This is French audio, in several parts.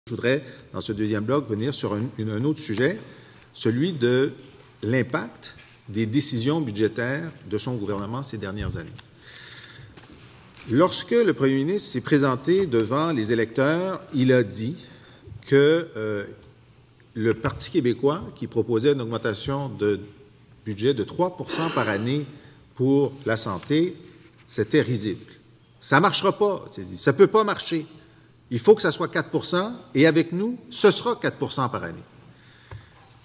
Je voudrais, dans ce deuxième bloc, venir sur un autre sujet, celui de l'impact des décisions budgétaires de son gouvernement ces dernières années. Lorsque le premier ministre s'est présenté devant les électeurs, il a dit que le Parti québécois, qui proposait une augmentation de budget de 3 % par année pour la santé, c'était risible. Ça ne marchera pas, c'est dit. Ça ne peut pas marcher. Il faut que ça soit 4 % et avec nous, ce sera 4 % par année.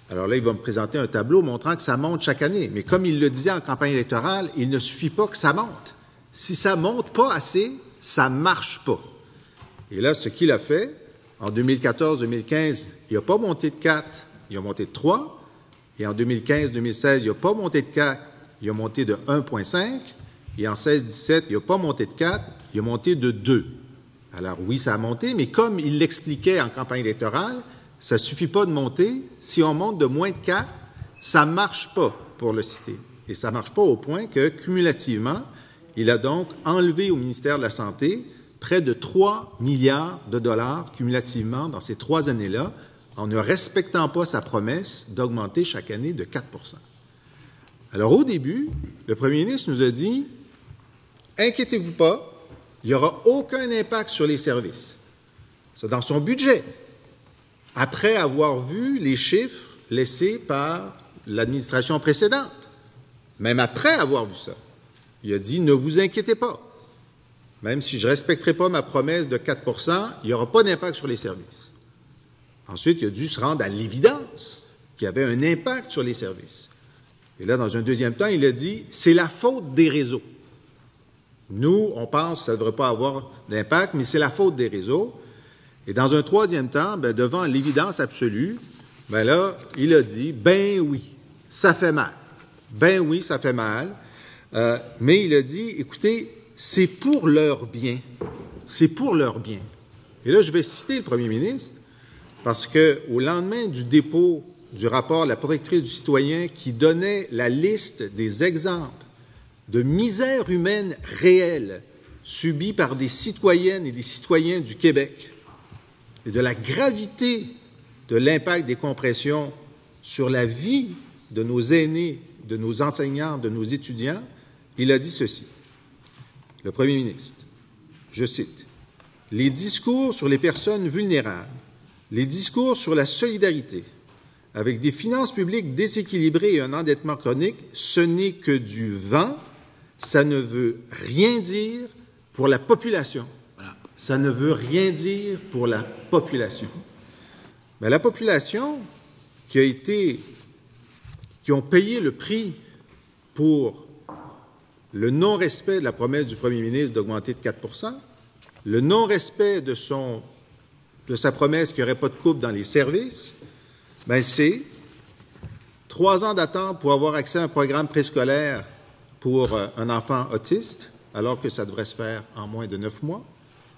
Alors là, il va me présenter un tableau montrant que ça monte chaque année. Mais comme il le disait en campagne électorale, il ne suffit pas que ça monte. Si ça ne monte pas assez, ça ne marche pas. Et là, ce qu'il a fait, en 2014-2015, il n'a pas monté de 4, il a monté de 3. Et en 2015-2016, il n'a pas monté de 4, il a monté de 1,5. Et en 16-17, il n'a pas monté de 4, il a monté de 2. Alors oui, ça a monté, mais comme il l'expliquait en campagne électorale, ça ne suffit pas de monter. Si on monte de moins de 4, ça ne marche pas pour le citer. Et ça ne marche pas au point que, cumulativement, il a donc enlevé au ministère de la Santé près de 3 milliards de dollars cumulativement dans ces 3 années-là, en ne respectant pas sa promesse d'augmenter chaque année de 4 %. Alors au début, le premier ministre nous a dit « Inquiétez-vous pas, il n'y aura aucun impact sur les services. » C'est dans son budget, après avoir vu les chiffres laissés par l'administration précédente. Même après avoir vu ça, il a dit « Ne vous inquiétez pas. Même si je ne respecterai pas ma promesse de 4 %, il n'y aura pas d'impact sur les services. » Ensuite, il a dû se rendre à l'évidence qu'il y avait un impact sur les services. Et là, dans un deuxième temps, il a dit « C'est la faute des réseaux. » Nous, on pense que ça ne devrait pas avoir d'impact, mais c'est la faute des réseaux. Et dans un troisième temps, devant l'évidence absolue, là, il a dit, oui, ça fait mal. Oui, ça fait mal. Mais il a dit, écoutez, c'est pour leur bien. C'est pour leur bien. Et là, je vais citer le premier ministre, parce qu'au lendemain du dépôt du rapport de la protectrice du citoyen qui donnait la liste des exemples de misère humaine réelle subie par des citoyennes et des citoyens du Québec et de la gravité de l'impact des compressions sur la vie de nos aînés, de nos enseignants, de nos étudiants, il a dit ceci. Le premier ministre, je cite, « Les discours sur les personnes vulnérables, les discours sur la solidarité, avec des finances publiques déséquilibrées et un endettement chronique, ce n'est que du vent. Ça ne veut rien dire pour la population. Voilà. Ça ne veut rien dire pour la population. » Mais la population qui ont payé le prix pour le non-respect de la promesse du premier ministre d'augmenter de 4 %, le non-respect de sa promesse qu'il n'y aurait pas de coupe dans les services, c'est 3 ans d'attente pour avoir accès à un programme préscolaire pour un enfant autiste, alors que ça devrait se faire en moins de 9 mois.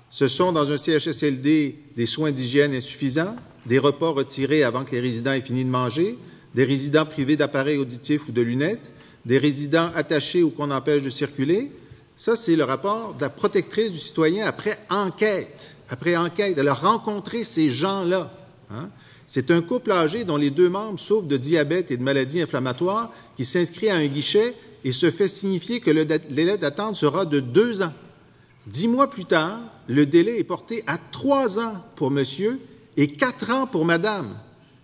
Ce sont, dans un CHSLD, des soins d'hygiène insuffisants, des repas retirés avant que les résidents aient fini de manger, des résidents privés d'appareils auditifs ou de lunettes, des résidents attachés ou qu'on empêche de circuler. Ça, c'est le rapport de la protectrice du citoyen après enquête. Elle a rencontré ces gens-là. C'est un couple âgé dont les 2 membres souffrent de diabète et de maladies inflammatoires qui s'inscrit à un guichet et se fait signifier que le délai d'attente sera de 2 ans. 10 mois plus tard, le délai est porté à 3 ans pour monsieur et 4 ans pour madame.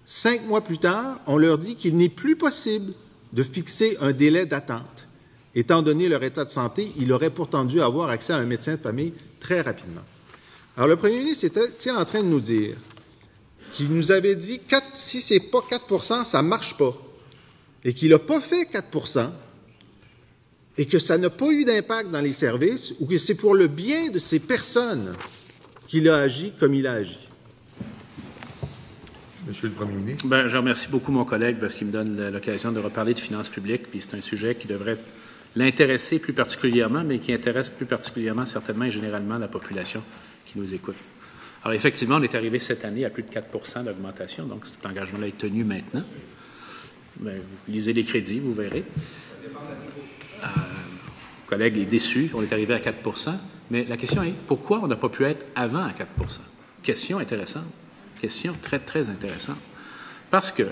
5 mois plus tard, on leur dit qu'il n'est plus possible de fixer un délai d'attente. Étant donné leur état de santé, il aurait pourtant dû avoir accès à un médecin de famille très rapidement. Alors, le premier ministre était en train de nous dire qu'il nous avait dit si ce n'est pas 4 % ça ne marche pas, et qu'il n'a pas fait 4 % et que ça n'a pas eu d'impact dans les services, ou que c'est pour le bien de ces personnes qu'il a agi comme il a agi. Monsieur le Premier ministre. Je remercie beaucoup mon collègue parce qu'il me donne l'occasion de reparler de finances publiques, puis c'est un sujet qui devrait l'intéresser plus particulièrement, mais qui intéresse plus particulièrement certainement et généralement la population qui nous écoute. Alors effectivement, on est arrivé cette année à plus de 4 % d'augmentation, donc cet engagement-là est tenu maintenant. Vous lisez les crédits, vous verrez. Le collègue est déçu, on est arrivé à 4 %, mais la question est, pourquoi on n'a pas pu être avant à 4 %? Question intéressante. Question très, très intéressante. Parce que,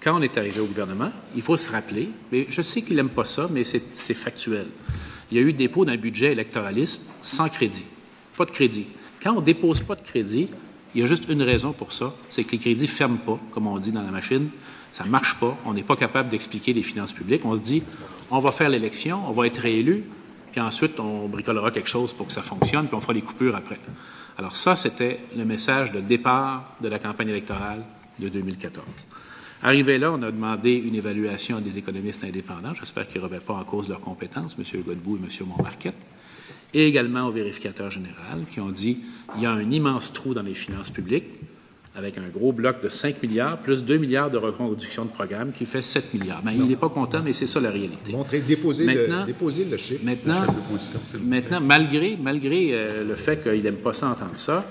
quand on est arrivé au gouvernement, il faut se rappeler, mais je sais qu'il n'aime pas ça, mais c'est factuel. Il y a eu dépôt d'un budget électoraliste sans crédit. Pas de crédit. Quand on ne dépose pas de crédit, il y a juste une raison pour ça, c'est que les crédits ne ferment pas, comme on dit dans la machine. Ça ne marche pas. On n'est pas capable d'expliquer les finances publiques. On se dit, on va faire l'élection, on va être réélu, puis ensuite, on bricolera quelque chose pour que ça fonctionne, puis on fera les coupures après. Alors ça, c'était le message de départ de la campagne électorale de 2014. Arrivé là, on a demandé une évaluation à des économistes indépendants. J'espère qu'ils ne remettent pas en cause leurs compétences, M. Godbout et M. Montmarquette, et également au vérificateur général, qui ont dit il y a un immense trou dans les finances publiques, avec un gros bloc de 5 milliards, plus 2 milliards de reconduction de programme, qui fait 7 milliards. Bien, il n'est pas content, mais c'est ça la réalité. Déposer le chiffre. Maintenant, malgré le fait qu'il n'aime pas ça entendre ça,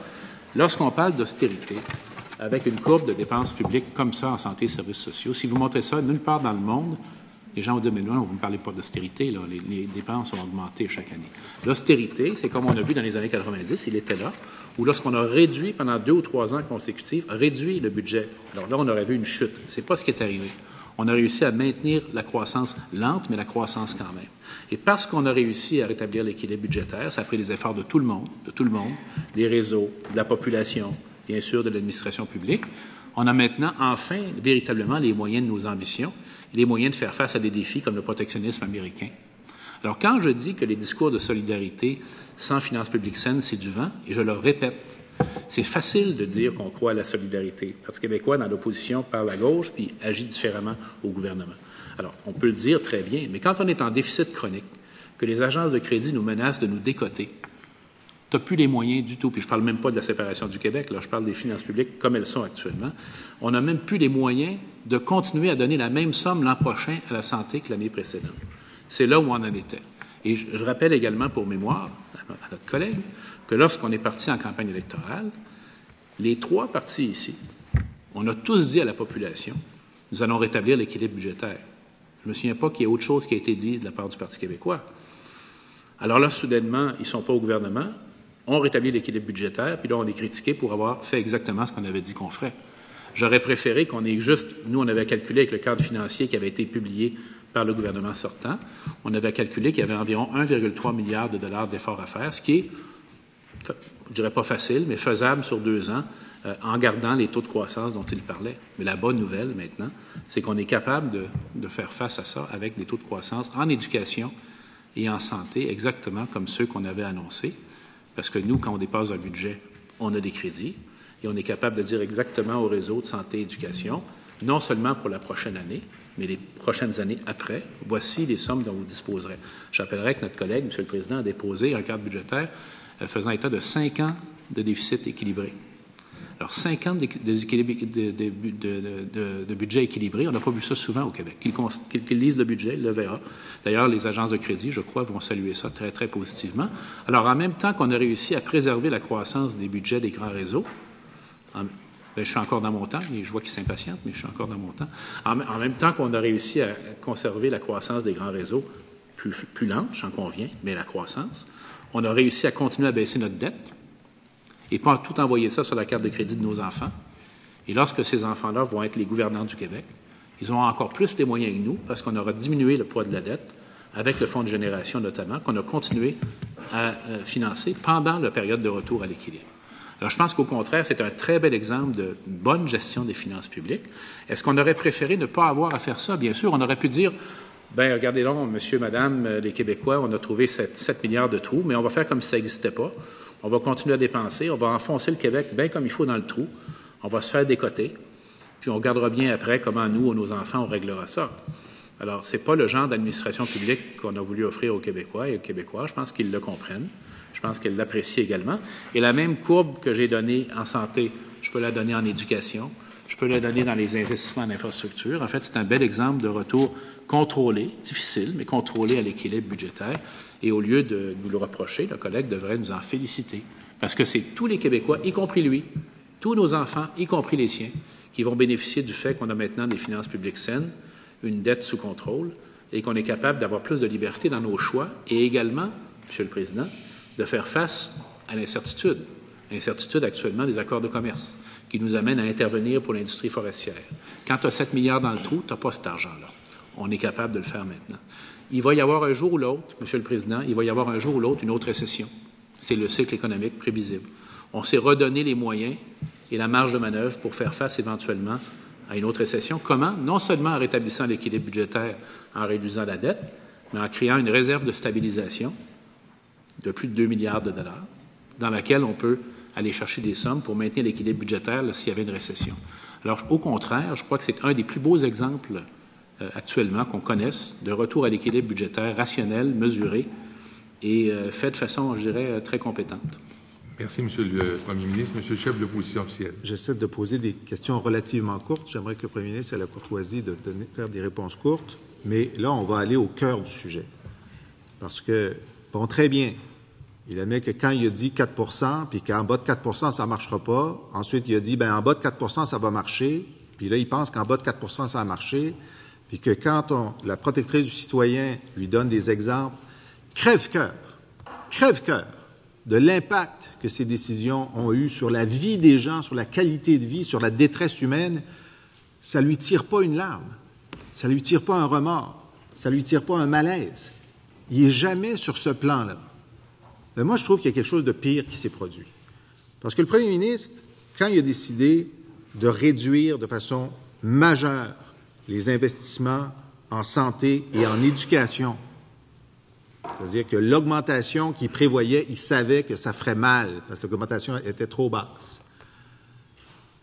lorsqu'on parle d'austérité, avec une courbe de dépenses publiques comme ça en santé et services sociaux, si vous montrez ça nulle part dans le monde, les gens vont dire, mais non, vous ne me parlez pas d'austérité, là, les dépenses ont augmenté chaque année. L'austérité, c'est comme on a vu dans les années 90, il était là, où lorsqu'on a réduit pendant 2 ou 3 ans consécutifs, réduit le budget. Alors là, on aurait vu une chute. C'est pas ce qui est arrivé. On a réussi à maintenir la croissance lente, mais la croissance quand même. Et parce qu'on a réussi à rétablir l'équilibre budgétaire, ça a pris des efforts de tout le monde, des réseaux, de la population, bien sûr, de l'administration publique. On a maintenant, enfin, véritablement les moyens de nos ambitions, les moyens de faire face à des défis comme le protectionnisme américain. Alors, quand je dis que les discours de solidarité sans finances publiques saines, c'est du vent, et je le répète, c'est facile de dire qu'on croit à la solidarité. Le Parti québécois, dans l'opposition, parle à gauche puis agit différemment au gouvernement. Alors, on peut le dire très bien, mais quand on est en déficit chronique, que les agences de crédit nous menacent de nous décoter, tu n'as plus les moyens du tout, puis je ne parle même pas de la séparation du Québec, là, je parle des finances publiques comme elles sont actuellement. On n'a même plus les moyens de continuer à donner la même somme l'an prochain à la santé que l'année précédente. C'est là où on en était. Et je rappelle également pour mémoire à notre collègue que lorsqu'on est parti en campagne électorale, les 3 partis ici, on a tous dit à la population, nous allons rétablir l'équilibre budgétaire. Je ne me souviens pas qu'il y ait autre chose qui a été dit de la part du Parti québécois. Alors là, soudainement, ils ne sont pas au gouvernement, on rétablit l'équilibre budgétaire, puis là, on est critiqué pour avoir fait exactement ce qu'on avait dit qu'on ferait. J'aurais préféré qu'on ait juste, nous, on avait calculé avec le cadre financier qui avait été publié par le gouvernement sortant, on avait calculé qu'il y avait environ 1,3 milliard de dollars d'efforts à faire, ce qui est, je dirais pas facile, mais faisable sur 2 ans, en gardant les taux de croissance dont il parlait. Mais la bonne nouvelle, maintenant, c'est qu'on est capable de faire face à ça avec des taux de croissance en éducation et en santé, exactement comme ceux qu'on avait annoncés. Parce que nous, quand on dépasse un budget, on a des crédits et on est capable de dire exactement au réseau de santé et éducation, non seulement pour la prochaine année, mais les prochaines années après, voici les sommes dont vous disposerez. J'appellerai que notre collègue, M. le Président, a déposé un cadre budgétaire faisant état de 5 ans de déficit équilibré. Alors, 5 ans de budget équilibré, on n'a pas vu ça souvent au Québec. Qu'ils lisent le budget, il le verra. D'ailleurs, les agences de crédit, je crois, vont saluer ça très, très positivement. Alors, en même temps qu'on a réussi à préserver la croissance des budgets des grands réseaux, je suis encore dans mon temps, et je vois qu'il s'impatiente, mais je suis encore dans mon temps. En même temps qu'on a réussi à conserver la croissance des grands réseaux plus lente, j'en conviens, mais la croissance, on a réussi à continuer à baisser notre dette et pas tout envoyer ça sur la carte de crédit de nos enfants. Et lorsque ces enfants-là vont être les gouvernants du Québec, ils auront encore plus les moyens que nous parce qu'on aura diminué le poids de la dette avec le fonds de génération notamment, qu'on a continué à financer pendant la période de retour à l'équilibre. Alors, je pense qu'au contraire, c'est un très bel exemple de bonne gestion des finances publiques. Est-ce qu'on aurait préféré ne pas avoir à faire ça? Bien sûr, on aurait pu dire, bien, regardez là, monsieur, madame, les Québécois, on a trouvé 7 milliards de trous, mais on va faire comme si ça n'existait pas. On va continuer à dépenser, on va enfoncer le Québec bien comme il faut dans le trou, on va se faire décoter, puis on regardera bien après comment nous ou nos enfants, on réglera ça. Alors, ce n'est pas le genre d'administration publique qu'on a voulu offrir aux Québécois et aux Québécois. Je pense qu'ils le comprennent. Je pense qu'ils l'apprécient également. Et la même courbe que j'ai donnée en santé, je peux la donner en éducation, je peux la donner dans les investissements en infrastructure. En fait, c'est un bel exemple de retour contrôlé, difficile, mais contrôlé à l'équilibre budgétaire. Et au lieu de nous le reprocher, le collègue devrait nous en féliciter. Parce que c'est tous les Québécois, y compris lui, tous nos enfants, y compris les siens, qui vont bénéficier du fait qu'on a maintenant des finances publiques saines, une dette sous contrôle, et qu'on est capable d'avoir plus de liberté dans nos choix, et également, Monsieur le Président, de faire face à l'incertitude. Incertitude actuellement des accords de commerce qui nous amènent à intervenir pour l'industrie forestière. Quand tu as 7 milliards dans le trou, tu n'as pas cet argent-là. On est capable de le faire maintenant. Il va y avoir un jour ou l'autre, Monsieur le Président, il va y avoir un jour ou l'autre une autre récession. C'est le cycle économique prévisible. On s'est redonné les moyens et la marge de manœuvre pour faire face éventuellement à une autre récession. Comment? Non seulement en rétablissant l'équilibre budgétaire, en réduisant la dette, mais en créant une réserve de stabilisation de plus de 2 milliards de dollars, dans laquelle on peut aller chercher des sommes pour maintenir l'équilibre budgétaire s'il y avait une récession. Alors, au contraire, je crois que c'est un des plus beaux exemples actuellement qu'on connaisse de retour à l'équilibre budgétaire rationnel, mesuré et fait de façon, je dirais, très compétente. Merci, Monsieur le Premier ministre. Monsieur le chef de l'opposition officielle. J'essaie de poser des questions relativement courtes. J'aimerais que le Premier ministre ait la courtoisie de faire des réponses courtes, mais là, on va aller au cœur du sujet. Parce que, bon, très bien, il admet que quand il a dit 4 puis qu'en bas de 4 ça ne marchera pas, ensuite il a dit, bien, en bas de 4 ça va marcher, puis là, il pense qu'en bas de 4 ça a marché, puis que quand la protectrice du citoyen lui donne des exemples, crève-cœur de l'impact que ces décisions ont eu sur la vie des gens, sur la qualité de vie, sur la détresse humaine, ça lui tire pas une larme, ça lui tire pas un remords, ça lui tire pas un malaise. Il est jamais sur ce plan-là. Mais moi, je trouve qu'il y a quelque chose de pire qui s'est produit. Parce que le premier ministre, quand il a décidé de réduire de façon majeure les investissements en santé et en éducation, c'est-à-dire que l'augmentation qu'il prévoyait, il savait que ça ferait mal parce que l'augmentation était trop basse.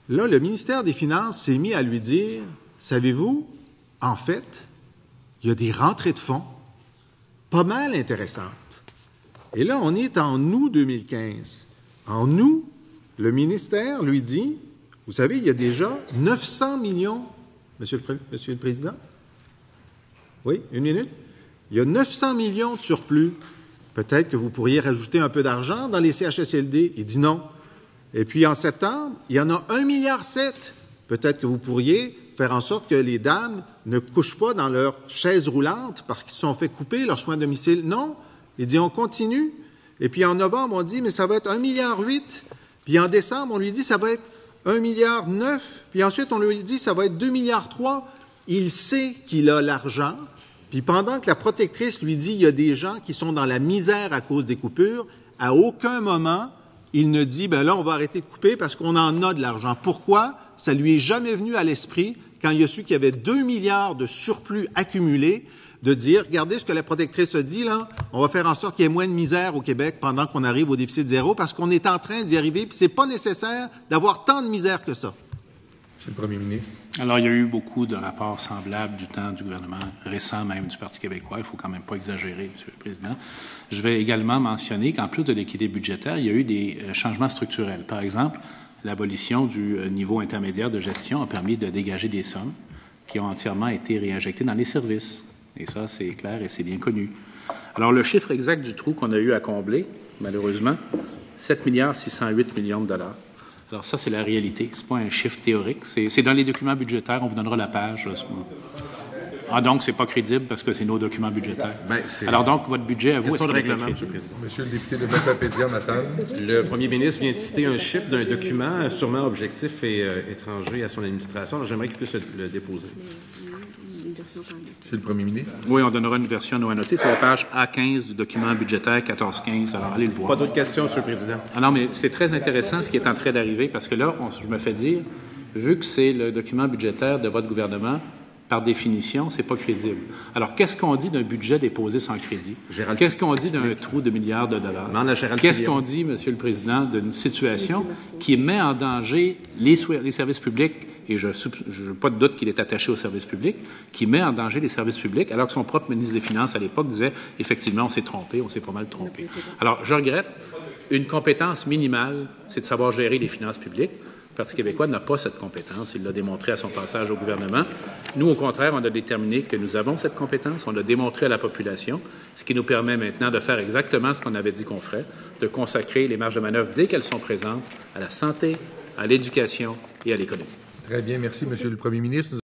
Là, le ministère des Finances s'est mis à lui dire, savez-vous, en fait, il y a des rentrées de fonds pas mal intéressantes. Et là, on est en août 2015. En août, le ministère lui dit, vous savez, il y a déjà 900 millions, Monsieur le Président? Oui, une minute? Il y a 900 millions de surplus. Peut-être que vous pourriez rajouter un peu d'argent dans les CHSLD. Il dit non. Et puis en septembre, il y en a 1,7 milliard. Peut-être que vous pourriez faire en sorte que les dames ne couchent pas dans leur chaise roulante parce qu'ils se sont fait couper leurs soins à domicile. Non. Il dit on continue. Et puis en novembre, on dit mais ça va être 1,8 milliard. Puis en décembre, on lui dit ça va être 1,9 milliard. Puis ensuite, on lui dit ça va être 2,3 milliards. Il sait qu'il a l'argent. Puis pendant que la protectrice lui dit il y a des gens qui sont dans la misère à cause des coupures, à aucun moment, il ne dit ben là, on va arrêter de couper parce qu'on en a de l'argent. Pourquoi? Ça lui est jamais venu à l'esprit, quand il a su qu'il y avait 2 milliards de surplus accumulés, de dire, regardez ce que la protectrice a dit, là, on va faire en sorte qu'il y ait moins de misère au Québec pendant qu'on arrive au déficit zéro, parce qu'on est en train d'y arriver, puis c'est pas nécessaire d'avoir tant de misère que ça. Monsieur le Premier ministre. Alors, il y a eu beaucoup de rapports semblables du temps du gouvernement récent, même du Parti québécois. Il ne faut quand même pas exagérer, Monsieur le Président. Je vais également mentionner qu'en plus de l'équilibre budgétaire, il y a eu des changements structurels. Par exemple, l'abolition du niveau intermédiaire de gestion a permis de dégager des sommes qui ont entièrement été réinjectées dans les services. Et ça, c'est clair et c'est bien connu. Alors, le chiffre exact du trou qu'on a eu à combler, malheureusement, 7,608 milliards de dollars. Alors ça, c'est la réalité. Ce n'est pas un chiffre théorique. C'est dans les documents budgétaires. On vous donnera la page. Ah, donc, ce n'est pas crédible parce que c'est nos documents budgétaires. Alors donc, votre budget, à vous, est-ce qu'il est crédible? Monsieur le Président. Monsieur le député de Matapédia, Nathan. Le premier ministre vient de citer un chiffre d'un document sûrement objectif et étranger à son administration. Alors, j'aimerais qu'il puisse le déposer. Monsieur le Premier ministre. Oui, on donnera une version non annotée. C'est la page A15 du document budgétaire 1415. Alors, allez le voir. Pas d'autres questions, Monsieur le Président. Ah non, mais c'est très intéressant ce qui est en train d'arriver parce que là, je me fais dire, vu que c'est le document budgétaire de votre gouvernement, par définition, c'est pas crédible. Alors, qu'est-ce qu'on dit d'un budget déposé sans crédit? Qu'est-ce qu'on dit d'un trou de milliards de dollars? Qu'est-ce qu'on dit, Monsieur le Président, d'une situation qui met en danger les services publics, et je n'ai pas de doute qu'il est attaché aux services publics, qui met en danger les services publics, alors que son propre ministre des Finances, à l'époque, disait, effectivement, on s'est trompé, on s'est pas mal trompé. Alors, je regrette, une compétence minimale, c'est de savoir gérer les finances publiques. Le Parti québécois n'a pas cette compétence. Il l'a démontré à son passage au gouvernement. Nous, au contraire, on a déterminé que nous avons cette compétence. On l'a démontré à la population, ce qui nous permet maintenant de faire exactement ce qu'on avait dit qu'on ferait, de consacrer les marges de manœuvre dès qu'elles sont présentes à la santé, à l'éducation et à l'économie. Très bien. Merci, Monsieur le Premier ministre.